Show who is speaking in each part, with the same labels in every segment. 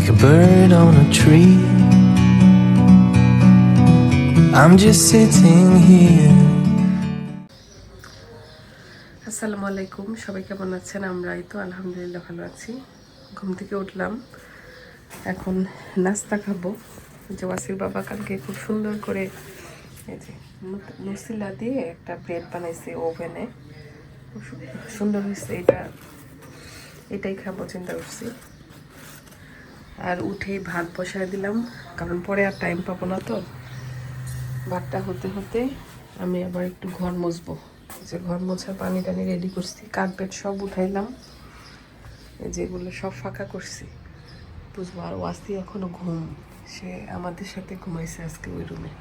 Speaker 1: like a bird on a tree. I'm just sitting here.
Speaker 2: আসসালামু আলাইকুম, সবাই কেমন আছেন? আমরাই তো আলহামদুলিল্লাহ ভালো আছি। ঘুম থেকে উঠলাম, এখন নাস্তা খাবো। যে ওয়াসির বাবা কালকে খুব সুন্দর করে এই যে নুসিলা দিয়ে একটা ব্রেড বানাইছে ওভেনে, খুব সুন্দর হয়েছে। এটাই খাবো চিন্তা করছি। আর উঠেই ভাত বসায় দিলাম, কারণ পরে আর টাইম পাবো না। তো ভাতটা হতে হতে আমি আবার একটু ঘর মুছবো। যে ঘর মোছার পানি টানি রেডি করছি, কার্পেট সব উঠাইলাম, যেগুলো সব ফাঁকা করছি বুঝবো। আর ওয়াসি এখনো ঘুম, সে আমাদের সাথে ঘুমাইছে আজকে, ওই রুমে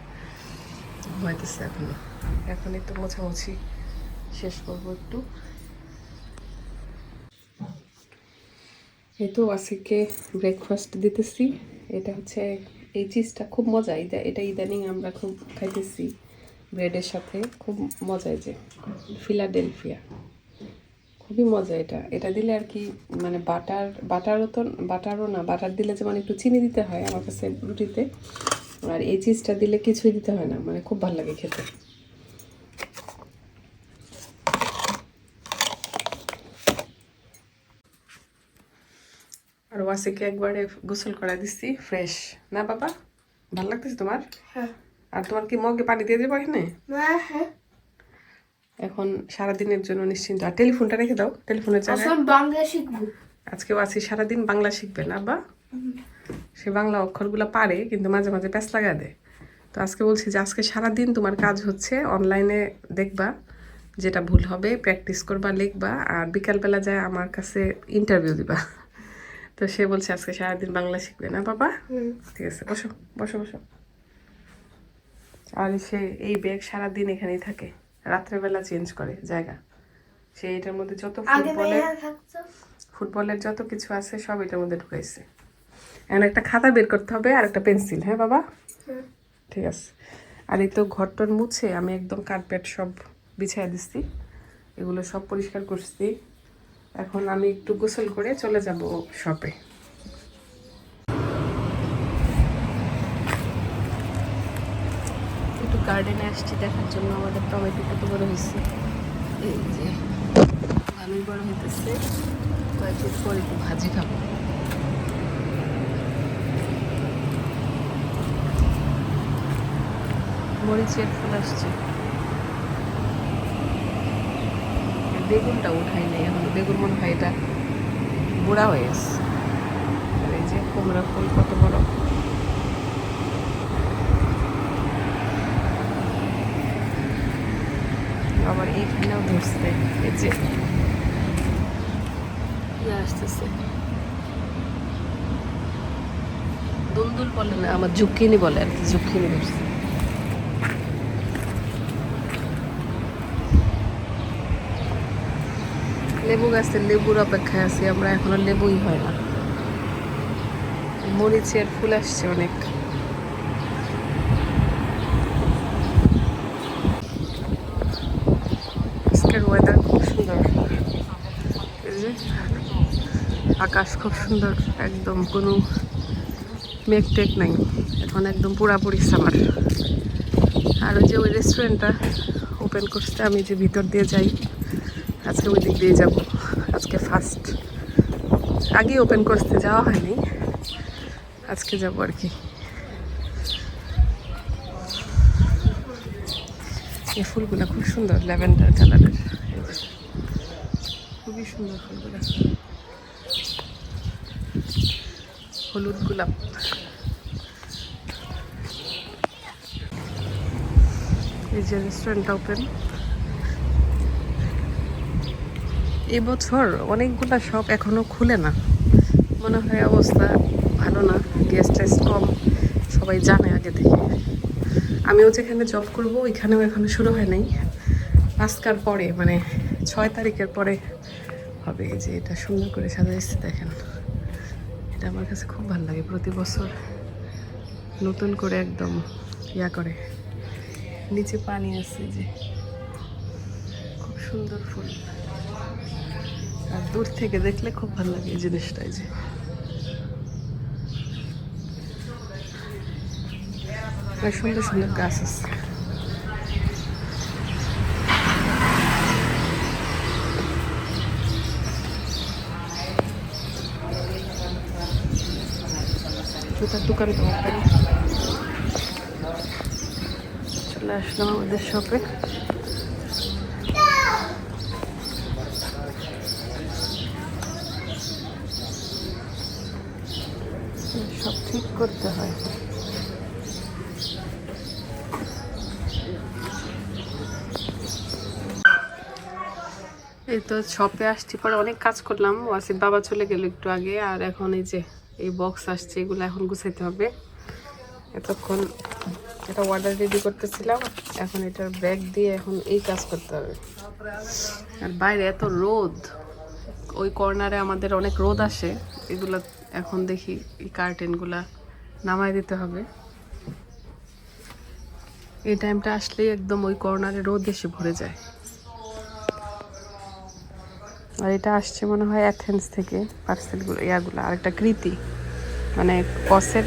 Speaker 2: ঘুমাইতেছে এখনো। এখন একটু মোছামুছি শেষ করবো একটু। এই তো ওয়াসিকে ব্রেকফাস্ট দিতেছি। এটা হচ্ছে, এই চিজটা খুব মজা, এটা ইদানিং আমরা খুব খাইতেছি ব্রেডের সাথে, খুব মজা। যে ফিলাডেলফিয়া, খুবই মজা। এটা দিলে আর কি, মানে বাটারও না, বাটার দিলে যেমন একটু চিনি দিতে হয় আমার কাছে রুটিতে, আর এই চিজটা দিলে কিছুই দিতে হয় না, মানে খুব ভালো লাগে খেতে। আর ওয়াসিকে একবারে গোসল করা দিচ্ছি, ফ্রেশ না বাবা? ভালো লাগতেছে তোমার?
Speaker 3: হ্যাঁ।
Speaker 2: আর তোমার কি মগে পানি দিয়ে দেবো এখানে?
Speaker 3: হ্যাঁ।
Speaker 2: এখন সারাদিনের জন্য নিশ্চিন্ত। আর টেলিফোনটা রেখে দাও, টেলিফোনের জায়গায়।
Speaker 3: বাংলা শিখবো
Speaker 2: আজকে ওয়াসি সারাদিন বাংলা শিখবে না বা? সে বাংলা অক্ষরগুলো পারে, কিন্তু মাঝে মাঝে প্যাঁচ লাগা দেয়। তো আজকে বলছি যে আজকে সারাদিন তোমার কাজ হচ্ছে অনলাইনে দেখবা, যেটা ভুল হবে প্র্যাকটিস করবা, লিখবা, আর বিকালবেলা যায় আমার কাছে ইন্টারভিউ দিবা। তো সে বলছে আজকে সারাদিন বাংলা শিখবে না বাবা? ঠিক আছে, বসো বসো বসো। আর সে এই ব্যাগ সারাদিন এখানেই থাকে, রাত্রেবেলা চেঞ্জ করে জায়গা। সে এটার মধ্যে যত ফুটবলের যত কিছু আছে সব এটার মধ্যে ঢুকাইছে। এখন একটা খাতা বের করতে হবে আর একটা পেন্সিল। হ্যাঁ বাবা, ঠিক আছে। আর এই তো ঘরটর মুছে আমি একদম কার্পেট সব বিছাই দিচ্ছি, এগুলো সব পরিষ্কার করছি। এখন আমি একটু গোসল করে চলে যাব শপে। একটু গার্ডেনে আসছি দেখার জন্য আমাদের টমেটো কত বড় হয়েছে। এই যে ভালোই বড় হইতেছে, কয়েকদিন পরে একটু ভাজি খাবো। মরিচের ফুল আসছে, বেগুনটা উঠাই নাই এখন, বেগুন মনে হয় এটা বুড়া হয়ে গেছে। আর এই যে কুমড়া ফুল কত বড়, আবার এইখানেও ধরছে। এই যে আসতেছে, দুলদুল বলে না, আমার জুকিনি বলে আর কি, জুকিনি ধরছে। লেবু গাছের লেবুর অপেক্ষায় আছি আমরা, এখনো লেবুই হয় না। মরিচের ফুল আসছে অনেক। আজকের ওয়েদার খুব সুন্দর, আকাশ খুব সুন্দর, একদম কোনো মেঘ টেক নাই, এখন একদম পুরাপুরি সামার। আর ওই যে ওই রেস্টুরেন্টটা ওপেন করছে, আমি যে ভিতর দিয়ে যাই আজকে ওই দিক দিয়ে যাব, আজকে ফার্স্ট। আগে ওপেন করতে যাওয়া হয়নি, আজকে যাব আর কি। এই ফুলগুলো খুব সুন্দর, ল্যাভেন্ডার কালারের, খুবই সুন্দর ফুলগুলো, হলুদ গোলাপ। এই যে রেস্টুরেন্টটা ওপেন। এবছর অনেকগুলো শপ এখনো খুলে না, মনে হয় অবস্থা ভালো না, গেস্ট টেস্ট কম, সবাই জানে আগে থেকে। আমিও যেখানে জব করব ওইখানেও এখনো শুরু হয় নাই, আজকার পরে মানে 6 তারিখের পরে হবে। এই যে এটা সুন্দর করে সাজাইছে দেখেন, এটা আমার কাছে খুব ভালো লাগে। প্রতি বছর নতুন করে একদম ইয়া করে, নিচে পানি আছে, যে খুব সুন্দর ফুল। আর দূর থেকে দেখলে খুব ভালো লাগে এই জিনিসটা। এই যে অনেক সুন্দর সুন্দর গাছ আছে। জুতার দোকান তো ওপেন। চলে আসলাম আমাদের শপে। সব ঠিক করতে হয়। এই তো শপে আসছি, পরে অনেক কাজ করলাম। ওয়াসিফ বাবা চলে গেল একটু আগে, আর এখন এই যে এই বক্স আসছে, এগুলো এখন গুছাইতে হবে। এতক্ষণ এটা অর্ডার রেডি করতেছিলাম, এখন এটার ব্যাগ দিয়ে এখন এই কাজ করতে হবে। আর বাইরে এত রোদ, ওই কর্নারে আমাদের অনেক রোদ আসে। এগুলো এখন দেখি এই কার্টেনগুলা নামাই দিতে হবে। এই টাইমটা আসলেই একদম ওই কর্নারে রোদ এসে ভরে যায়। আর এটা আসছে মনে হয় অ্যাথেন্স থেকে পার্সেলগুলো, ইয়াগুলো। আরেকটা কৃতি, মানে কসের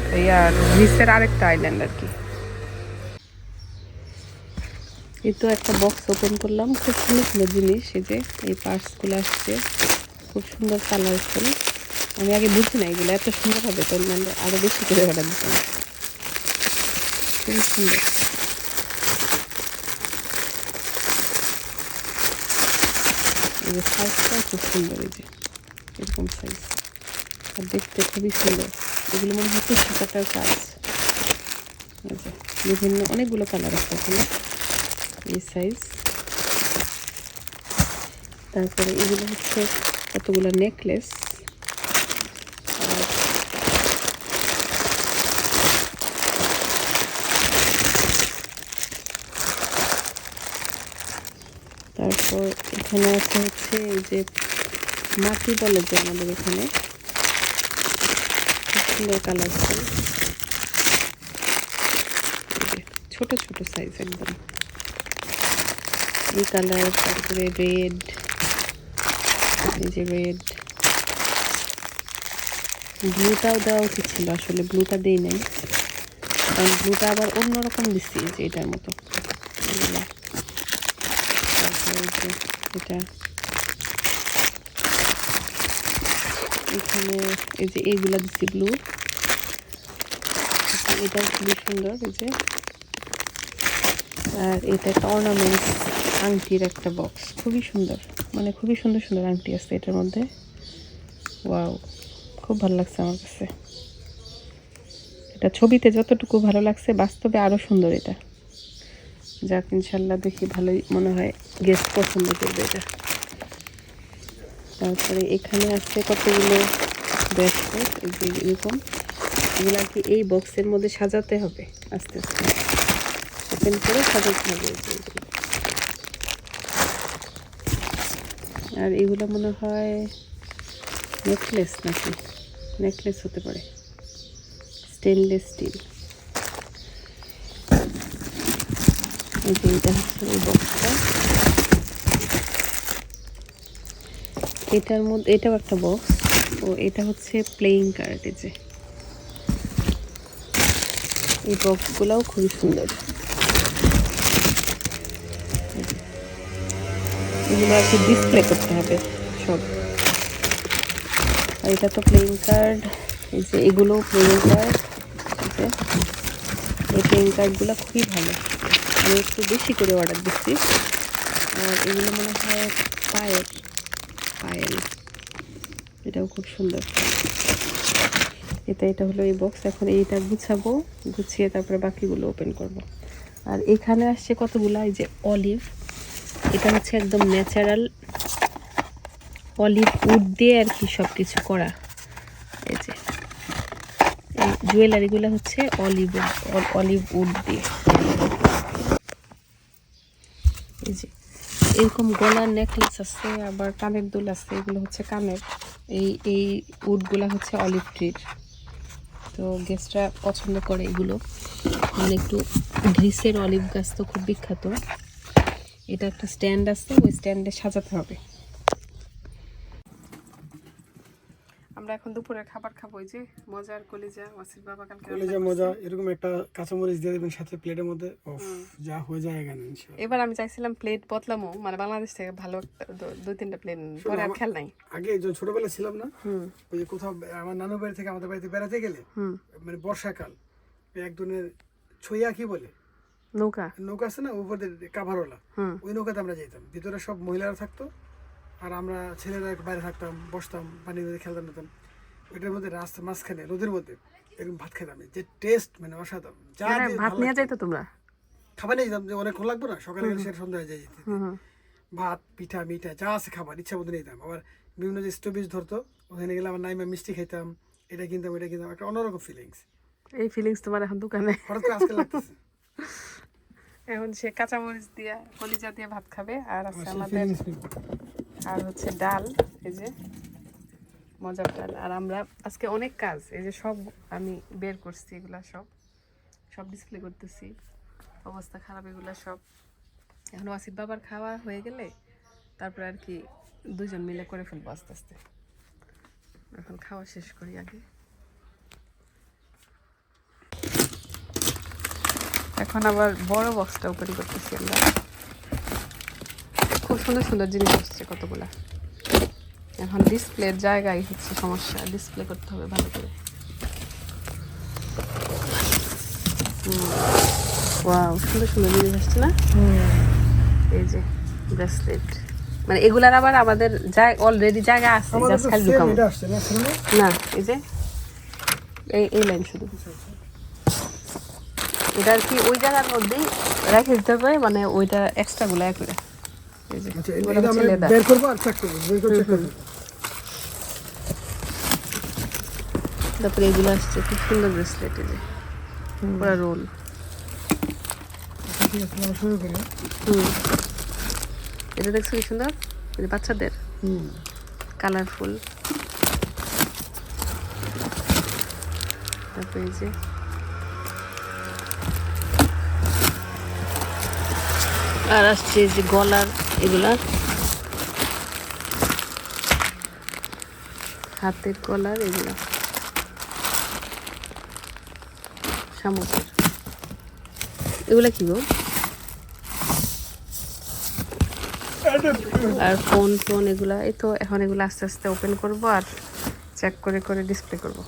Speaker 2: গ্রিসের আরেকটা আইল্যান্ড আর কি। এই তো একটা বক্স ওপেন করলাম, খুব সুন্দর সুন্দর জিনিস। এই যে এই পার্টসগুলো আসছে, খুব সুন্দর কালারফুল। আমি আগে বুঝি না এগুলো এত সুন্দর হবে, তো মানে আরো বেশি করে অর্ডার দিতাম। খুবই সুন্দর। এই যে সাইজটাও খুব সুন্দর, এই যে এরকম সাইজ, আর দেখতে খুবই সুন্দর। এগুলো মনে হয় খুব কাটার কাজ। বিভিন্ন অনেকগুলো কালার আছে এখানে, এই সাইজ। তারপরে এগুলো হচ্ছে কতগুলো নেকলেস। তারপর এখানে আছে হচ্ছে এই যে মাটি বলে যে আমাদের এখানে, সুন্দর কালারফুল, ছোট ছোট সাইজ একদম এই কালার। তারপরে রেড, এই যে রেড। ব্লুটাও দেওয়া উচিত ছিল, আসলে ব্লুটা দিই নাই, কারণ ব্লুটা আবার অন্যরকম দিচ্ছি, যে এটার মতো। তারপরে এটা এখানে এই যে এইগুলা দিচ্ছি ব্লু। এটাও খুবই সুন্দর, এই যে। আর এটা একটা অর্নামেন্টস আংটির একটা বক্স, খুবই সুন্দর, মানে খুবই সুন্দর সুন্দর আংটি আছে এটার মধ্যে। ওয়াও, খুব ভালো লাগছে আমার কাছে। এটা ছবিতে যতটুকু ভালো লাগছে, বাস্তবে আরও সুন্দর এটা। যাক, ইনশাল্লাহ দেখি ভালোই মনে হয় গেস্ট পছন্দ করবে এটা। তারপরে এখানে আছে কতগুলো ব্রেসলেট, এই যে এরকম। এগুলো আর কি এই বক্সের মধ্যে সাজাতে হবে, আস্তে আস্তে ওপেন করে সাজাতে হবে। আর এগুলো মনে হয় নেকলেস, নাকি নেকলেস হতে পারে, স্টেনলেস স্টিল। এই যে এটা হচ্ছে এই বক্সটা, এটার মধ্যে এটাও একটা বক্স। ও এটা হচ্ছে প্লেইং কার্ড। এই যে এই বক্সগুলোও খুবই সুন্দর। এগুলো আর কি ডিসপ্লে করতে হবে সব। আর এটা তো প্লেইং কার্ড। এই যে এগুলো প্লেইং কার্ড। এই প্লেইং কার্ডগুলো খুবই ভালো, আমি একটু বেশি করে অর্ডার দিচ্ছি। আর এগুলো মনে হয় পায়েল, এটাও খুব সুন্দর। এটা হলো এই বক্স। এখন এইটা গুছাবো, গুছিয়ে তারপরে বাকিগুলো ওপেন করব। আর এখানে আসছে কতগুলো, এই যে অলিভ। এটা হচ্ছে একদম ন্যাচারাল অলিভ উড দিয়ে আর কি সব কিছু করা। এই যে এই জুয়েলারিগুলো হচ্ছে অলিভ উড দিয়ে। এই যে এরকম গলার নেকলেস আছে, আবার কানের দুল আছে, এগুলো হচ্ছে কানের। এই উডগুলা হচ্ছে অলিভ ট্রির। তো গেস্টরা পছন্দ করে এগুলো, মানে একটু গ্রিসের অলিভ গাছ তো খুব বিখ্যাত। এটা একটা স্ট্যান্ড আছে, ওই স্ট্যান্ডে সাজাতে হবে। আমরা এখন দুপুরে খাবার খাবো, ওই যে মজার কলিজা ওয়াসির বাবা কালকে
Speaker 3: কলেজে মজা এরকম একটা কাঁচামরিচ দিয়ে দিবেন সাথে প্লেটের মধ্যে, উফ যা হয়ে যায় এখানে ইনশাআল্লাহ।
Speaker 2: এবার আমি চাইছিলাম প্লেট বদলামো, মানে বাংলাদেশ থেকে ভালো দুই তিনটা প্লেট, পরে আর খেয়াল নাই।
Speaker 3: আগে যখন ছোটবেলা ছিলাম না, ওই যে কোথাও আমার নানু বাড়ি থেকে আমাদের বাড়িতে বেড়াতে গেলে, মানে বর্ষাকাল, এক ধরনের ছইয়া কি বলে
Speaker 2: নৌকা
Speaker 3: নৌকা আছে না, উপর দিয়ে কাভারওয়ালা, ওই নৌকাতে আমরা যেতাম। ভিতরে সব মহিলারা থাকতো আর আমরা ছেলেরা বাইরে থাকতাম, বসতাম, পানির মধ্যে খেলতাম নিতাম। ওইটার মধ্যে রাস্তা মাঝখানে রোদের মধ্যে এরকম ভাত খেতাম, যে টেস্ট মানে অসাধারণ। যা দিয়ে
Speaker 2: ভাত নিয়ে যাইতো তোমরা?
Speaker 3: খাবার নিয়ে যেতাম, যে অনেকক্ষণ লাগবে না, সকালে গেলে সেটা সন্ধ্যা হয়ে যায় যেতে। ভাত পিঠা মিঠা যা আছে খাবার ইচ্ছা মতো নিতাম। আবার বিভিন্ন যে স্টপেজ ধরতো, ওখানে গেলে আমার নাইমা মিষ্টি খাইতাম, এটা কিনতাম এটা কিনতাম, একটা অন্যরকম ফিলিংস।
Speaker 2: এই ফিলিংস তোমার এখন দোকানে
Speaker 3: হঠাৎ করে আজকে লাগতেছে।
Speaker 2: এখন সে কাঁচামরিচ দিয়ে কলিজা দিয়ে ভাত খাবে, আর আছে আমাদের আর হচ্ছে ডাল, এই যে মজার ডাল। আর আমরা আজকে অনেক কাজ, এই যে সব আমি বের করছি, এগুলা সব সব ডিসপ্লে করতেছি, অবস্থা খারাপ এগুলা সব। এখন ওয়াসিফ বাবার খাওয়া হয়ে গেলে তারপরে আর কি দুজন মিলে করে ফেলবো আস্তে আস্তে। এখন খাওয়া শেষ করি আগে। এখন আবার বড় বক্সটা উপরে করতেছি আমরা। খুব সুন্দর সুন্দর জিনিস আসছে কতগুলা। এখন ডিসপ্লের জায়গায় হচ্ছে সমস্যা, ডিসপ্লে করতে হবে ভালো করে। ওয়াও, সুন্দর সুন্দর জিনিস আসছে না? এই যে ব্রেসলেট, মানে এগুলার আবার আমাদের অলরেডি জায়গা আছে, জাস্ট খালি ঢুকাবো না। এই যে এই লাইন শুধু এটা আর কি ওই জায়গার মধ্যেই রেখে দিতে হবে, মানে ওইটা এক্সট্রা গুলা করে। এই যে
Speaker 3: এটা আমরা বের করব আর চেক করব, বের করে চেক করব।
Speaker 2: তারপরে এগুলো আসছে খুব সুন্দর ব্রেসলেট, এই যে পুরো রোল।
Speaker 3: ঠিক আছে, আমরা শুরু করি।
Speaker 2: এটা দেখছো কি সুন্দর, এই বাচ্চাদের কালারফুল। তারপরে এই যে আর আসছে যে গলার, এগুলা হাতের গলার, এগুলা শামুকের। এগুলা কি গো? আর ফোন টোন এগুলা, এই তো এখন এগুলো আস্তে আস্তে ওপেন করব আর চেক করে করে ডিসপ্লে করব।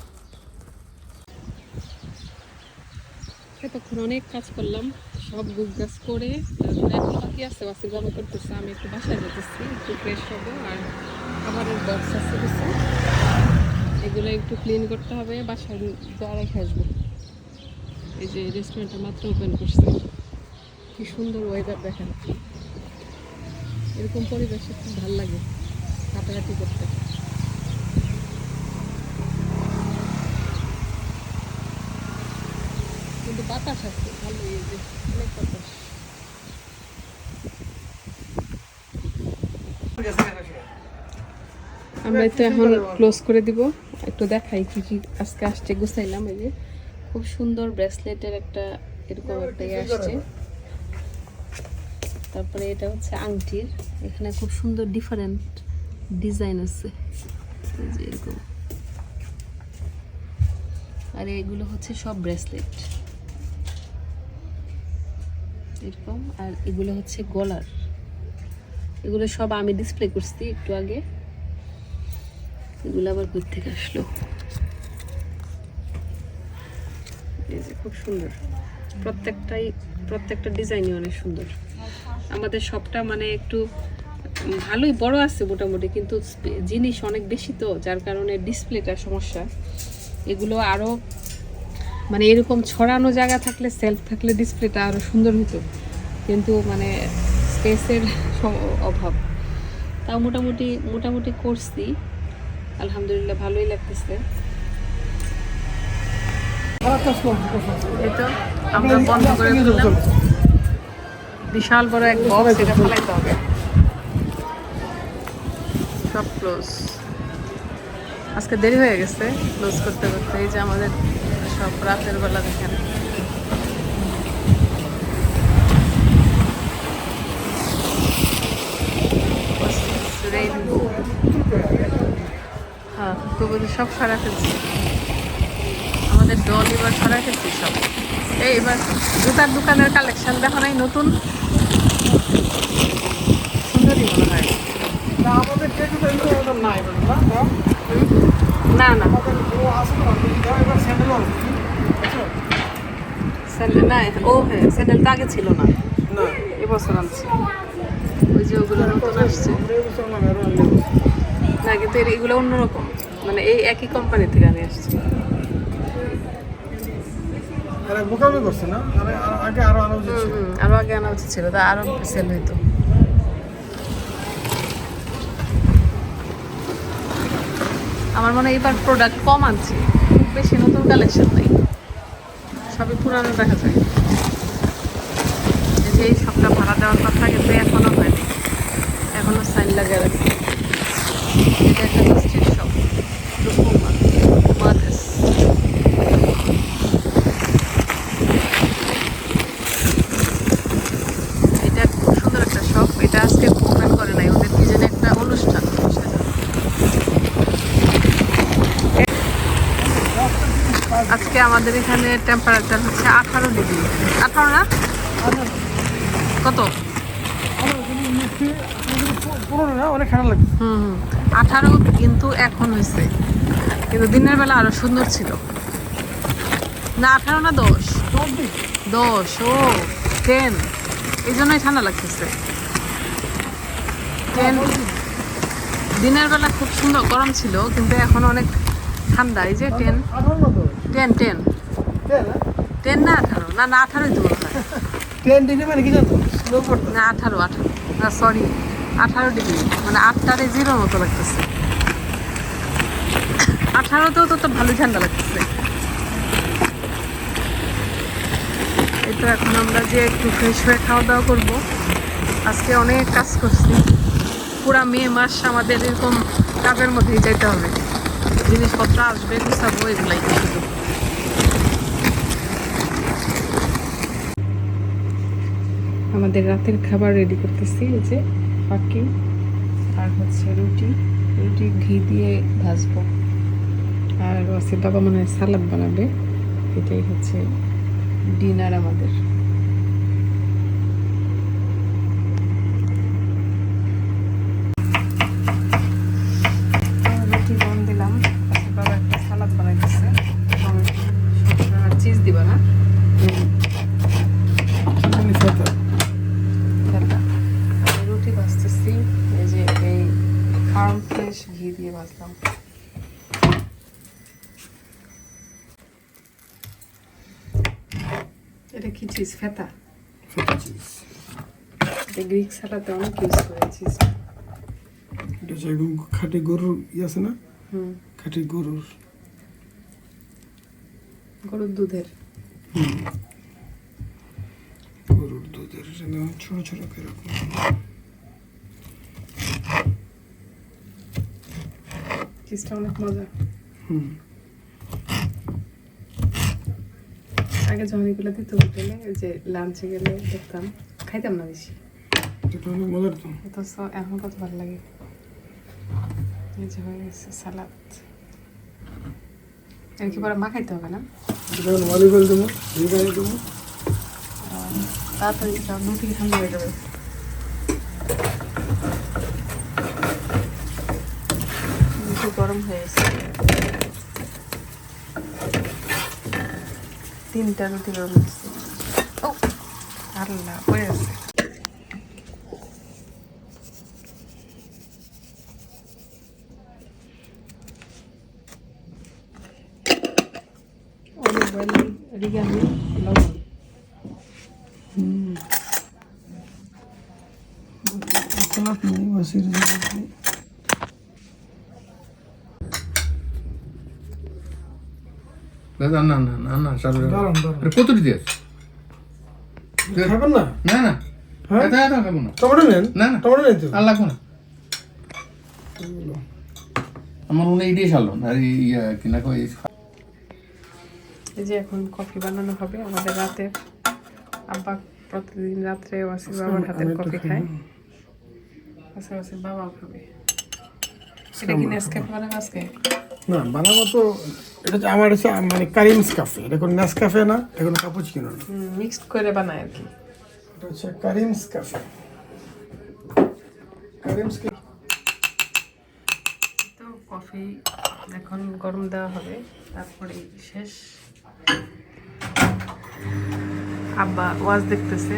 Speaker 2: এতক্ষণ অনেক কাজ করলাম, সব গুছগাছ করে তারপরে এখন বাকি আছে ওয়াসির বাবা করতেছে, আমি একটু বাসায় যেতেছি, একটু ফ্রেশ হবো। আর খাবারের বক্স আছে কিছু, এগুলো একটু ক্লিন করতে হবে, বাসায় যা রেখে আসবো। এই যে রেস্টুরেন্টটা মাত্র ওপেন করছে, কি সুন্দর ওয়েদার দেখেন। এরকম পরিবেশে খুব ভালো লাগে হাঁটাহাঁটি করতে। কিন্তু বাতাস আছে ভালো, এই যে অনেক বাতাস। আমরা তো এখন ক্লোজ করে দিব, একটু দেখাই কি কি আজকে আসছে গুছাইলাম। এই যে খুব সুন্দর ব্রেসলেটের একটা এরকম একটা আসছে। তারপরে এটা হচ্ছে আংটির, এখানে খুব সুন্দর ডিফারেন্ট ডিজাইন আছে, এই যে এরকম। আর এগুলো হচ্ছে সব ব্রেসলেট এরকম। আর এগুলো হচ্ছে গলার, এগুলো সব আমি ডিসপ্লে করছি একটু আগে। এগুলো আবার কোথা থেকে আসলো, এই যে খুব সুন্দর, প্রত্যেকটা ডিজাইনই অনেক সুন্দর। আমাদের সবটা মানে একটু ভালোই বড় আছে মোটামুটি, কিন্তু জিনিস অনেক বেশি তো, যার কারণে ডিসপ্লেটা সমস্যা। এগুলো আরও মানে এরকম ছড়ানো জায়গা থাকলে, সেলফ থাকলে ডিসপ্লেটা আরও সুন্দর হতো, কিন্তু মানে স্পেসের অভাব। তাও মোটামুটি করছি, আলহামদুলিল্লাহ ভালোই লাগতেছে। এই তো আমরা বন্ধ করে দিলাম, বিশাল বড় এক বক্স, এটা ফেলাইতে হবে। সব ক্লোজ, আজকে দেরি হয়ে গেছে ক্লোজ করতে করতে। এই যে আমাদের সব রাতের বেলা দেখেন, হ্যাঁ গোবরে সব সরা ফেলছি, আমাদের দল এবার সরা ফেলছি সব। এই এবার জুতার দোকানের কালেকশন দেখো নাই নতুন, সুন্দরই মনে হয়।
Speaker 3: না আমাদের যেটুকু এগুলো ওদের নাই বলো না দাও।
Speaker 2: না না
Speaker 3: আমাদের ও আছে তো দাও এবার স্যান্ডেল আছে বুঝছো?
Speaker 2: স্যান্ডেল না, ও হ্যাঁ স্যান্ডেল তো আগে ছিল না,
Speaker 3: না
Speaker 2: এবছর আনছি। ওই যে ওগুলো নতুন আসছে
Speaker 3: আমরা এই বছর না আরো আনলে
Speaker 2: না, কিন্তু এগুলো অন্যরকম, মানে এই একই কোম্পানি থেকে আমি আসছি।
Speaker 3: আরে বোকামি করছে না, আরে আগে আরো আনা উচিত ছিল।
Speaker 2: আরো আগে আনা উচিত ছিল, তা আরো সেল হইতো। আমার মনে হয় এবার প্রোডাক্ট কম আনছি, খুব বেশি নতুন কালেকশন নেই, সবই পুরানো দেখা যায়। এই যে এই সবটা ভাড়া দেওয়ার কথা কিন্তু এখনো হয়নি, এখনো সাইন লাগিয়ে রাখছি। এটা একটা মিষ্টির শপ, মাথাস। এটা খুব সুন্দর একটা শপ, এটা আজকে ওপেন করে নাই, ওদের কি যেন একটা অনুষ্ঠান সেজন্য। আজকে আমাদের এখানে টেম্পারেচার হচ্ছে 18 ডিগ্রি। 18 না কত?
Speaker 3: পুরোনো না, অনেক ঠান্ডা লাগে।
Speaker 2: 18 কিন্তু এখন হয়েছে, কিন্তু দিনের বেলা আরো সুন্দর ছিল। না 18 না 10, 10 ও 10, এই জন্যই ঠান্ডা লাগতেছে। 10 দিনের বেলা খুব সুন্দর গরম ছিল, কিন্তু এখন অনেক ঠান্ডা। এই যে 10
Speaker 3: 18 না তো
Speaker 2: 10 10 10 না 18, না না 18ই তো মনে হয়।
Speaker 3: 10 ডিগ্রি মানে কি জানো, স্নো পড়তো।
Speaker 2: না 18 না সরি 18 ডিগ্রি, মানে 8টারে 0 মতো লাগতেছে। 18তেও তো ভালোই ঠান্ডা লাগতেছে। এই তো এখন আমরা যে একটু ফ্রেশ হয়ে খাওয়া দাওয়া করবো। আজকে অনেক কাজ করছি, পুরা মে মাস আমাদের এরকম কাজের মধ্যেই যাইতে হবে, জিনিসপত্র আসবে গুছাবো, এগুলাই শুধু। আমাদের রাতের খাবার রেডি করতেছি, এই যে ফাঁকি আর হচ্ছে রুটি ঘি দিয়ে ভাজবো, আর ওয়াসির বাবা মনে হয় সালাদ বানাবে। এটাই হচ্ছে ডিনার আমাদের। রুটি বন দিলাম, ওয়াসির বাবা একটা সালাদ বানাইতেছে, আর চিজ দিবা না? রুটি ভাজতেছি, এই যে এই ফার্ম ফ্রেশ ঘি দিয়ে ভাজলাম। এটা কি চিজ? ফেতা। এটা গ্রিক সালাদে অনেক ইউজ করে চিজ।
Speaker 3: এটা যেরকম খাঁটি গরুর আছে না, খাঁটি গরুর
Speaker 2: দুধের।
Speaker 3: গরুর দুধের যেন ছোট ছোট করে
Speaker 2: চিজটা অনেক মজা। আগে যখন এগুলো দিত হোটেলে, ওই যে লাঞ্চে গেলে দেখতাম, খাইতাম না বেশি,
Speaker 3: এটা অনেক মজার তো।
Speaker 2: অথচ এখন কত ভালো লাগে। এই যে হয়ে গেছে সালাদ, এর কি পরে মাখাইতে হবে না?
Speaker 3: যখন অলিভ অয়েল দেবো, ঘি বানিয়ে দেবো,
Speaker 2: তাড়াতাড়ি মুখ থেকে ঠান্ডা হয়ে যাবে। একটু গরম হয়ে গেছে। 3টা রুটি গরম হয়েছে। ও আল্লাহ পড়ে গেছে। অলিভ অয়েল, অরিগানো, লবণ।
Speaker 3: সালাদ নেই ওয়াসির জন্য।
Speaker 4: দাদা না না না না চালু
Speaker 3: দাঁড়ান দাঁড়ান,
Speaker 4: কত দিতে
Speaker 3: খাবেন না?
Speaker 4: না না
Speaker 3: হ্যাঁ
Speaker 4: এটা এটা খাবো না
Speaker 3: টমেটো নেন।
Speaker 4: না না
Speaker 3: টমেটো নেই তো?
Speaker 4: আর লাগবো না, আমার মনে হয় এটাই চালো আর ইয়া কিনা কই।
Speaker 2: এই যে এখন কফি বানানো হবে আমাদের রাতে। আব্বা প্রতিদিন রাত্রে ওয়াসির বাবার হাতের কফি খায়, ওয়াসির বাবাও খাবে। সেটা কি নেসক্যাফে বানাবে আজকে?
Speaker 3: না বানাবো তো, এটা হচ্ছে আমার হচ্ছে মানে কারিমস কাফে, এটা কোনো নেসক্যাফে না, এটা কোনো কাপুচিনো না,
Speaker 2: মিক্সড করে বানায় আর কি।
Speaker 3: এটা হচ্ছে কারিমস কাফে। কারিমস কাফে
Speaker 2: তো কফি এখন গরম দেওয়া হবে, তারপরে শেষ। আব্বা ওয়াজ দেখতেছে,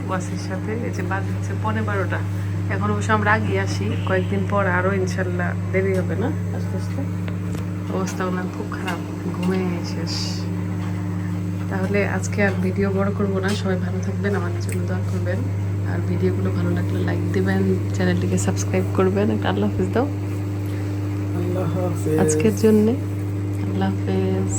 Speaker 2: ওয়াসির সাথে। এই যে বাজ হচ্ছে 11:15। এখন অবশ্য আমরা আগে আসি, কয়েকদিন পর আরও ইনশাল্লাহ দেরি হবে না আস্তে আস্তে। অবস্থা ওনার খুব খারাপ, ঘুমে শেষ। তাহলে আজকে আর ভিডিও বড় করব না, সবাই ভালো থাকবেন, আমার জন্য দোয়া করবেন, আর ভিডিওগুলো ভালো লাগলে লাইক দিবেন, চ্যানেলটিকে সাবস্ক্রাইব করবেন। একটা আল্লাহ হাফিজ দাও
Speaker 3: আল্লাহ হাফেজ।
Speaker 2: আজকের জন্যে। আল্লাহ হাফেজ।